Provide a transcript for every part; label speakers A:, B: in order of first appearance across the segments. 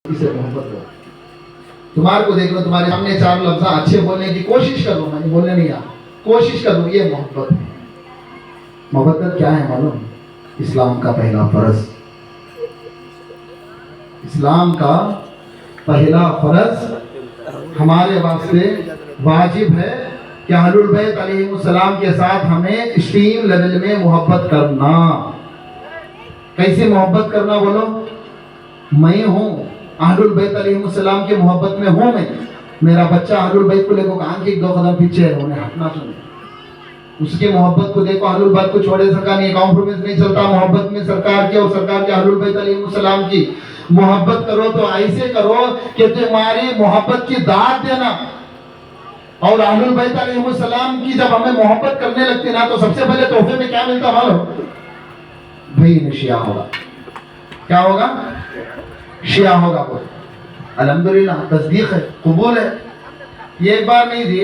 A: से मोहब्बत करो। तुम्हारे को देख लो, तुम्हारे सामने चार लफ्ज़ अच्छे बोलने की कोशिश कर लो, मैंने बोलने नहीं आ, कोशिश कर लो, ये मोहब्बत है। मोहब्बत क्या है मालूम? इस्लाम का पहला फर्ज, इस्लाम का पहला फर्ज हमारे वास्ते वाजिब है कि अहलुल बैत अलैहिमुस्सलाम के साथ हमें एक्सट्रीम लेवल में मोहब्बत करना। कैसे मोहब्बत करना बोलो? मैं हूँ अहलुल बैत अलैहिमुस्सलाम के मोहब्बत में हूँ, मैं, मेरा बच्चा अहलुल बैत को लेकर कान के 2 कदम पीछे है, उन्हें हटना चाहिए। उसकी मोहब्बत को देखो, अहलुल बैत को छोड़े सका नहीं, कॉम्प्रोमाइज नहीं चलता मोहब्बत में। सरकार की और सरकार के अहलुल बैत अलैहिमुस्सलाम की मोहब्बत करो तो ऐसे करो कि तुम्हारी मोहब्बत की दाद देना। और अहलुल बैत अलैहिमुस्सलाम की जब हमें मोहब्बत करने लगती ना, तो सबसे पहले तोहफे में क्या मिलता मालूम? भाई शिया होगा। क्या होगा? शिया होगा। बोल अल्हम्दुलिल्लाह, तस्दीक है, कबूल है। ये एक बार नहीं दी,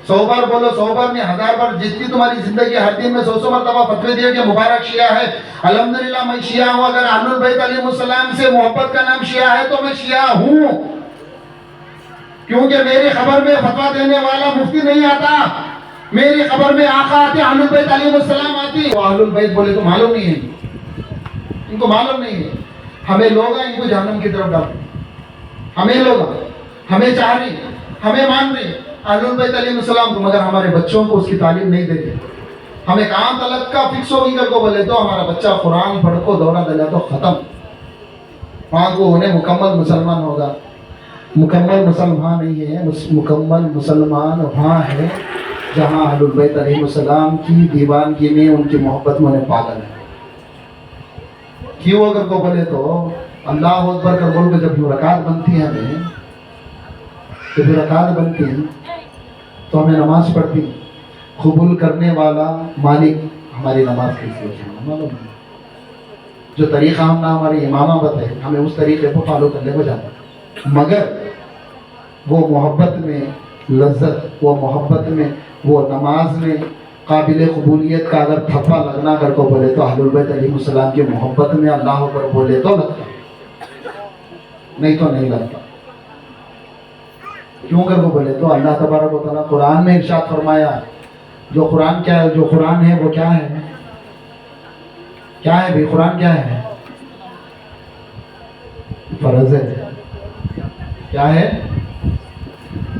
A: 100 बार बोलो, 100 बार नहीं, 1000 बार, जितनी तुम्हारी जिंदगी, हर दिन में 100 मरतबा फतवे दिए कि मुबारक शिया है, अल्हम्दुलिल्लाह मैं शिया हूँ। अगर अहलुल बैत अलैहिमुस्सलाम से मोहब्बत का नाम शिया है तो मैं शिया हूँ, क्योंकि मेरी खबर में फतवा देने वाला मुफ्ती नहीं आता, मेरी खबर में आका आते, अहलुल बैत अलैहिमुस्सलाम आती। तो अहलुल बैत बोले तो मालूम नहीं है, इनको मालूम नहीं है। हमें लोग हैं इनको जहन्नम की तरफ डालते, हमें लोग हमें चाह रही, हमें मान रही अहलुल बैत अलैहिमुस्सलाम को, मगर हमारे बच्चों को उसकी तालीम नहीं देते। हमें काम तलक का फिक्स होगी कर को बोले तो हमारा बच्चा कुरान पढ़ को दौरा दिला तो खत्म, वहाँ को उन्हें मुकम्मल मुसलमान होगा। मुकम्मल मुसलमान नहीं है, मुकम्मल मुसलमान वहाँ है जहाँ अहलुल बैत अलैहिमुस्सलाम की दीवानगी में, उनकी मोहब्बत में उन्हें पागल है। क्यों अगर को बोले तो अल्लाह अकबर कर बोल के जब रकात बनती है हमें, जब रकात बनती है तो हमें नमाज पढ़ती, कबूल करने वाला मालिक हमारी नमाज कैसी होती मालूम है? जो तरीक़ा हम ना हमारी इमामा बताए, हमें उस तरीक़े को फॉलो करने को जाता, मगर वो मोहब्बत में लज्जत, वो मोहब्बत में, वो नमाज में काबिल कबूलियत का अगर थप्पा लगना कर को बोले तो अहलुल बैत अलैहिमुस्सलाम की मोहब्बत में अल्लाह पर बोले तो लगता, नहीं तो नहीं लगता। क्यों कर को बोले तो अल्लाह तबारक व तआला कुरान में इरशाद फरमाया, जो कुरान क्या है, जो कुरान है वो क्या है? क्या है भाई? कुरान क्या है? फर्ज है। क्या है?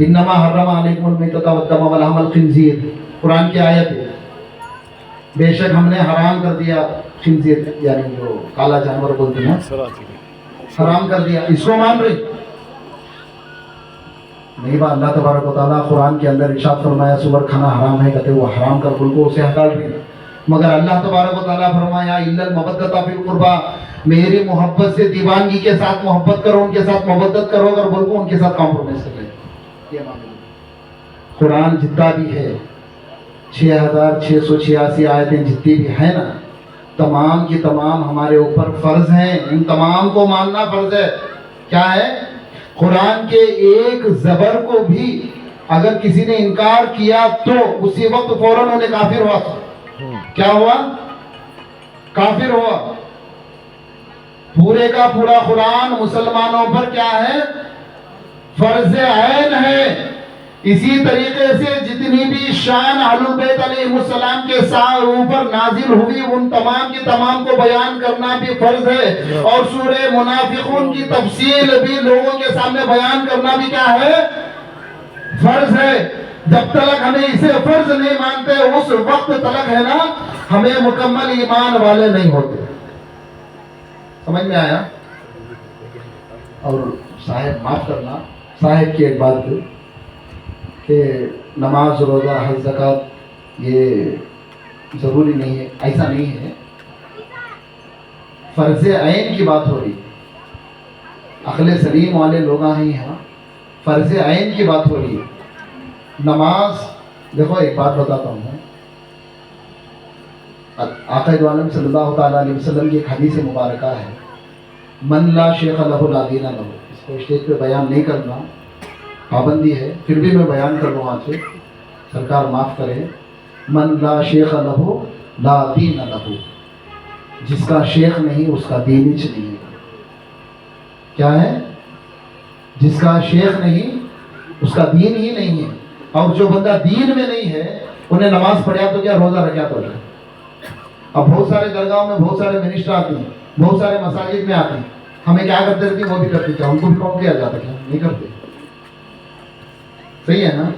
A: इन्नमा हर्रमा अलैकुमुल मैतता वद्दम व लहमल खिंजीर, कुरान की आयत है। बेशक हमने हराम कर दिया खिंजीर, यानी जो काला जानवर बोलते हैं, हराम कर दिया। इसको मान रही नहीं बात? अल्लाह तबारक व तआला कुरान के अंदर इरशाद फरमाया सुअर खाना हराम है, कहते वो हराम कर बोल को उसे हटा रही, मगर अल्लाह तबारक व तआला फरमाया इल्लल मवद्दता फिल कुर्बा, मेरी मोहब्बत से दीवानगी के साथ मोहब्बत करो, उनके साथ मोहब्बत करो, अगर बोल को उनके साथ कॉम्प्रोमाइज कर ले। कुरान जितना भी है 6686 आयतें जितनी भी है ना, तमाम की तमाम हमारे ऊपर फर्ज हैं, इन तमाम को मानना फर्ज है। क्या है? कुरान के एक जबर को भी अगर किसी ने इनकार किया तो उसी वक्त फौरन उन्हें काफिर हुआ। क्या हुआ? काफिर हुआ। पूरे का पूरा कुरान मुसलमानों पर क्या है? फर्ज ऐन है। इसी तरीके से जितनी भी शान अहलुल बैत अलैहिमुस्सलाम के साथ ऊपर नाजिल हुई, उन तमाम की तमाम को बयान करना भी फर्ज है। और सूरह मुनाफिकून की तफसील भी लोगों के सामने बयान करना भी क्या है? फर्ज है। जब तक हमें इसे फर्ज नहीं मानते, उस वक्त तक है ना, हमें मुकम्मल ईमान वाले नहीं होते। समझ में आया? और साहिब माफ करना, साहिब की एक बात कि नमाज, रोज़ा, हज, ज़कात ये ज़रूरी नहीं है, ऐसा नहीं है। फ़र्ज़ ऐन की बात हो रही, अक़ल सलीम वाले लोग हैं यहाँ, फ़र्ज़ ऐन की बात हो रही है। नमाज देखो, एक बात बताता हूँ, आक़ा दो आलम सल्लल्लाहु तआला अलैहि वसल्लम की एक हदीस मुबारका है, मन ला शेख लहु ला दीन लहु। इसको स्टेज पे बयान नहीं करना, पाबंदी है, फिर भी मैं बयान कर लूँ आज से, सरकार माफ़ करे। मन ला शेख लहु ला दीन लहु, जिसका शेख नहीं उसका दीन ही नहीं है। क्या है? جس کا شیخ نہیں اس کا دین ہی نہیں ہے، اور جو بندہ دین میں نہیں ہے انہیں نماز پڑھا تو کیا روزہ رکھا تو کیا۔ اب بہت سارے درگاہوں میں بہت سارے منسٹر آتے ہیں، بہت سارے مساجد میں آتے ہیں، ہمیں کیا کرتے رہتے ہیں وہ بھی کرتے تھے، ان کو بھی کون کیا جاتا کیا؟ نہیں کرتے، صحیح ہے نا؟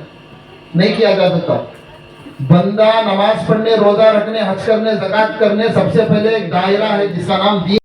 A: نہیں کیا جا سکتا۔ بندہ نماز پڑھنے، روزہ رکھنے، حج کرنے، زکات کرنے، سب سے پہلے ایک دائرہ ہے جس کا نام دین